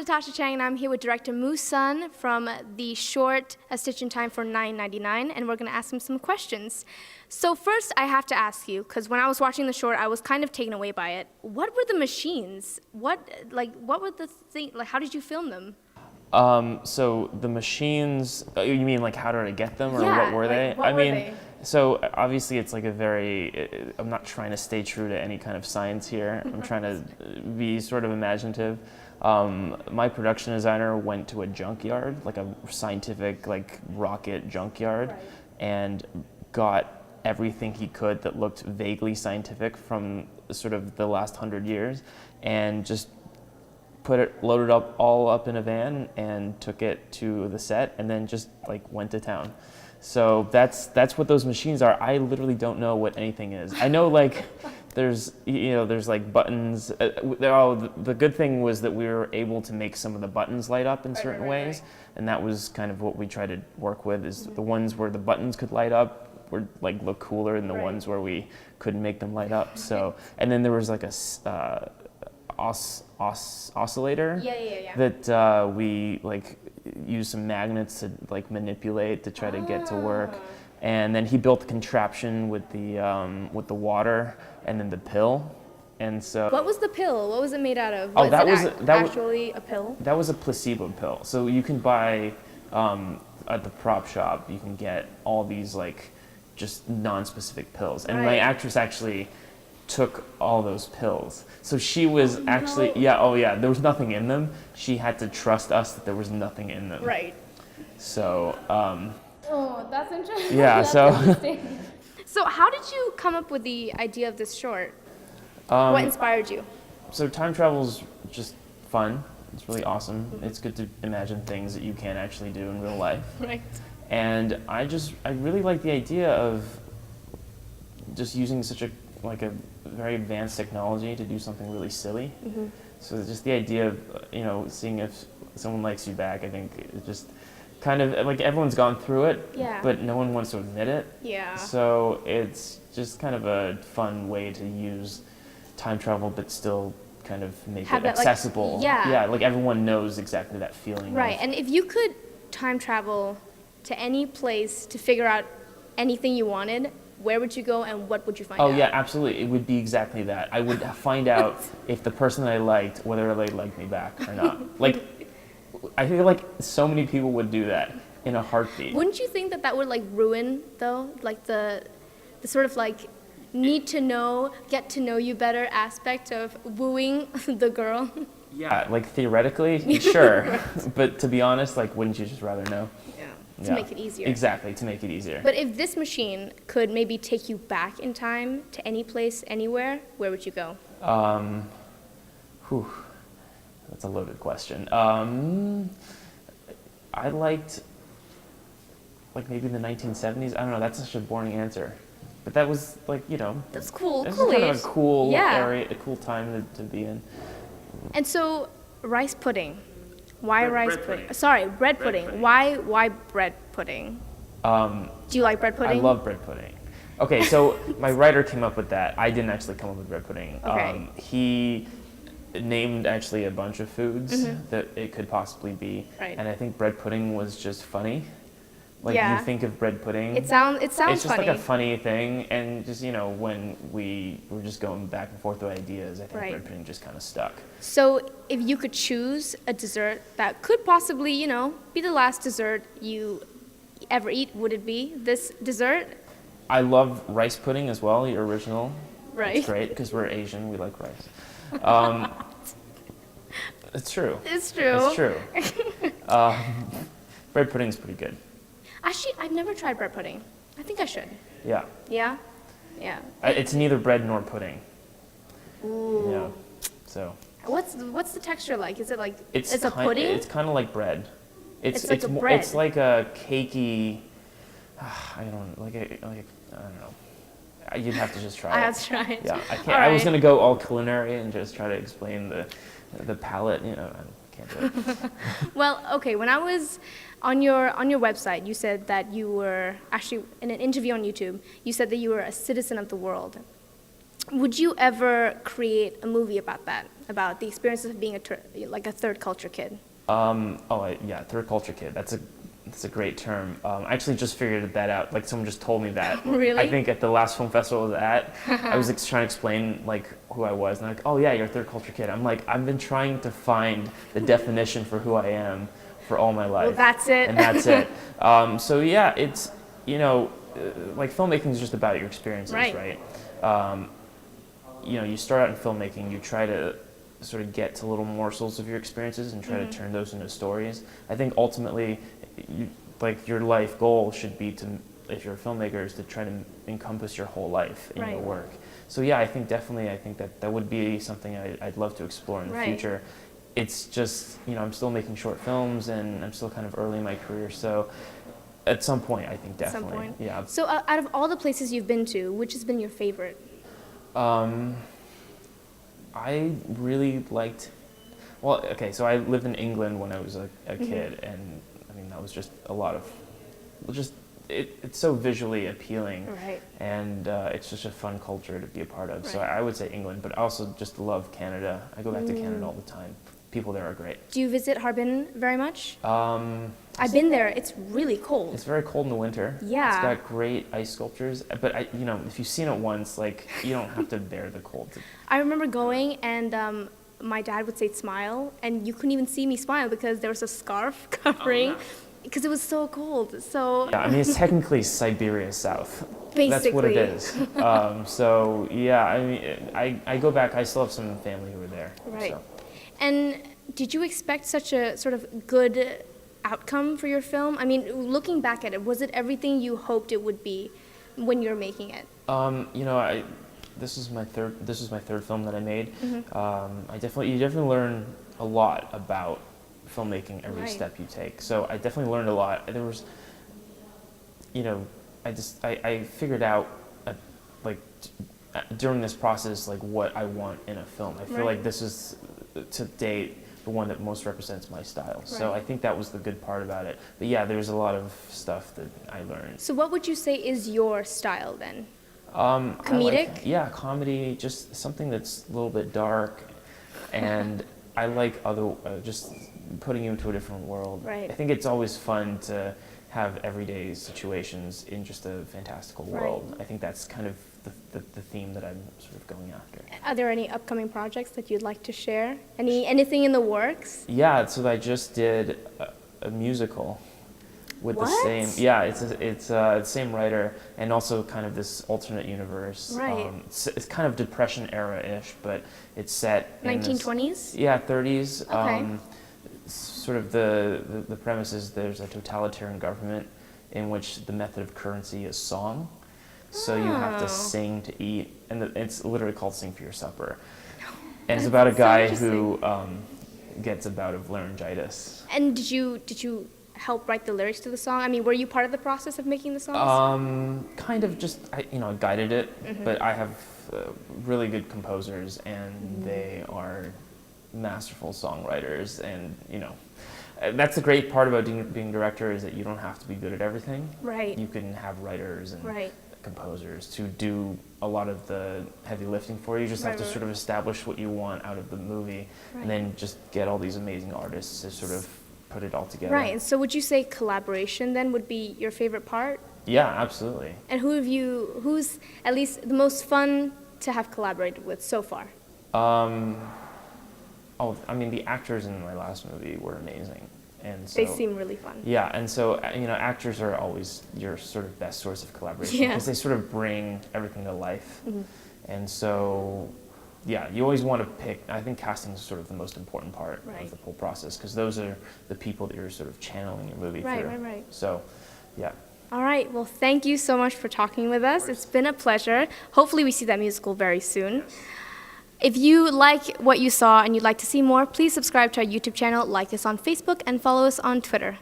Natasha Chang, and I'm here with director Moo Sun from the short A Stitch in Time for $9.99, and we're going to ask him some questions. So first, I have to ask you, because when I was watching the short, I was kind of taken away by it. What were the machines? What were the things? Like, how did you film them? So the machines, you mean like how did I get them, or Yeah, what were they? what were they? So obviously it's like a very, I'm not trying to stay true to any kind of science here. I'm trying to be sort of imaginative. My production designer went to a junkyard, like a scientific like rocket junkyard, Right. and got everything he could that looked vaguely scientific from sort of the last 100 years, and just loaded up all up in a van and took it to the set, and then just like went to town. So that's what those machines are. I literally don't know what anything is. I know like there's like buttons. The good thing was that we were able to make some of the buttons light up in certain ways, and that was kind of what we try to work with. Is the ones where the buttons could light up were like look cooler than the ones where we couldn't make them light up. So, and then there was like a oscillator that we like used some magnets to like manipulate to try to get to work, and then he built a contraption with the water and then the pill, and so. What was the pill? What was it made out of? Oh, that was actually a pill? That was a placebo pill. So you can buy at the prop shop. You can get all these like just non-specific pills, and my actress actually took all those pills. So she was actually, there was nothing in them. She had to trust us that there was nothing in them. Right. So, oh, that's interesting. yeah, So how did you come up with the idea of this short? What inspired you? So time travel's just fun. It's really awesome. It's good to imagine things that you can't actually do in real life. Right. And I really like the idea of just using such a very advanced technology to do something really silly. Mm-hmm. So just the idea of, seeing if someone likes you back, I think it's just kind of like everyone's gone through it, but no one wants to admit it. Yeah. So it's just kind of a fun way to use time travel, but still kind of make it accessible. Yeah, like everyone knows exactly that feeling. Right, and if you could time travel to any place to figure out anything you wanted, where would you go and what would you find out? Oh yeah, absolutely. It would be exactly that. I would find out if the person that I liked, whether they liked me back or not. Like, I feel like so many people would do that in a heartbeat. Wouldn't you think that that would like ruin though, like the sort of like need to know, get to know you better aspect of wooing the girl? Yeah, like theoretically, sure. But to be honest, like, wouldn't you just rather know? To make it easier. Exactly, to make it easier. But if this machine could maybe take you back in time to any place, anywhere, where would you go? That's a loaded question. I liked, like maybe the 1970s. I don't know, that's such a boring answer. But that was like, That's cool. This cool is kind age. of a cool area, a cool time to be in. And so, rice pudding. Why rice pudding? pudding? Sorry, bread pudding. pudding. Why bread pudding? Do you like bread pudding? I love bread pudding. Okay, so my writer came up with that. I didn't actually come up with bread pudding. Okay. He named actually a bunch of foods that it could possibly be, Right. and I think bread pudding was just funny. Like you think of bread pudding. It sounds It's just funny. like a funny thing, and just when we were just going back and forth with ideas, I think Right. bread pudding just kind of stuck. So, if you could choose a dessert that could possibly, be the last dessert you ever eat, would it be this dessert? I love rice pudding as well, the original. Right. It's great because we're Asian, we like rice. It's true. It's true. It's true. Bread pudding's pretty good. Actually, I've never tried bread pudding. I think I should. Yeah. Yeah? Yeah. It's neither bread nor pudding. Ooh. Yeah. So. What's the texture like? Is it like It's a pudding? It's kind of like bread. It's like a bread. It's like a cakey. I don't know. You'd have to just try it. I have to try it. Yeah, I can't. All I was right. gonna go all culinary and just try to explain the palate. I can't do it. Well, okay. When I was on your website, you said that you were actually in an interview on YouTube. You said that you were a citizen of the world. Would you ever create a movie about that? about the experiences of being like a third culture kid? Yeah, third culture kid. That's a great term. I actually just figured that out. Like someone just told me that. Really? I think at the last film festival I was at, I was trying to explain like who I was, and they're like, oh yeah, you're a third culture kid. I'm like, I've been trying to find the definition for who I am for all my life. Well, that's it. And that's it. So yeah, it's, like filmmaking is just about your experiences, right? You start out in filmmaking, you try to sort of get to little morsels of your experiences and try to turn those into stories. I think ultimately, your life goal should be to, if you're a filmmaker, is to try to encompass your whole life in your work. So yeah, I think that would be something I'd love to explore in the future. It's just, I'm still making short films and I'm still kind of early in my career, so at some point, I think definitely. Some point. Yeah. So out of all the places you've been to, which has been your favorite? I really liked, so I lived in England when I was a kid, and I mean, that was just a lot of, it's so visually appealing, and it's just a fun culture to be a part of. So I would say England, but I also just love Canada. I go back to Canada all the time. People there are great. Do you visit Harbin very much? I've been there. It's really cold. It's very cold in the winter. Yeah. It's got great ice sculptures, but if you've seen it once, you don't have to bear the cold. I remember going, and my dad would say smile, and you couldn't even see me smile because there was a scarf covering, because it was so cold. So yeah, I mean, it's technically Siberia South. Basically. That's what it is. So yeah, I mean, I go back. I still have some family who are there. Right. So. And did you expect such a sort of good outcome for your film? I mean, looking back at it, was it everything you hoped it would be when you were making it? This is my third film that I made. You definitely learn a lot about filmmaking every step you take. So I definitely learned a lot. There was, I figured out during this process what I want in a film. I feel like this is to date the one that most represents my style. So I think that was the good part about it. But yeah, there's a lot of stuff that I learned. So what would you say is your style then? Comedic? Comedy, just something that's a little bit dark, and I like just putting you into a different world. Right. I think it's always fun to have everyday situations in just a fantastical world. I think that's kind of the theme that I'm sort of going after. Are there any upcoming projects that you'd like to share? Anything in the works? Yeah, so I just did a musical with the same. Yeah, it's the same writer, and also kind of this alternate universe. Right. It's kind of Depression era-ish, but it's set in 1920s. Yeah, 30s. Okay. Sort of the premise is there's a totalitarian government in which the method of currency is song. So you have to sing to eat, and it's literally called Sing for Your Supper. And it's about a guy who gets a bout of laryngitis. And did you help write the lyrics to the song? I mean, were you part of the process of making the songs? Kind of just, I guided it, but I have really good composers, and they are masterful songwriters, and that's the great part about being a director, is that you don't have to be good at everything. Right. You can have writers and composers to do a lot of the heavy lifting for you. You just have to sort of establish what you want out of the movie, and then just get all these amazing artists to sort of put it all together. Right. And so would you say collaboration then would be your favorite part? Yeah, absolutely. And who's at least the most fun to have collaborated with so far? The actors in my last movie were amazing. And so, they seem really fun. Yeah, and so, actors are always your sort of best source of collaboration, because they sort of bring everything to life. And so, yeah, you always want to pick, I think casting is sort of the most important part of the whole process, because those are the people that you're sort of channeling your movie through. Right. So, yeah. All right, well, thank you so much for talking with us. It's been a pleasure. Hopefully we see that musical very soon. Yes. If you like what you saw and you'd like to see more, please subscribe to our YouTube channel, like us on Facebook, and follow us on Twitter.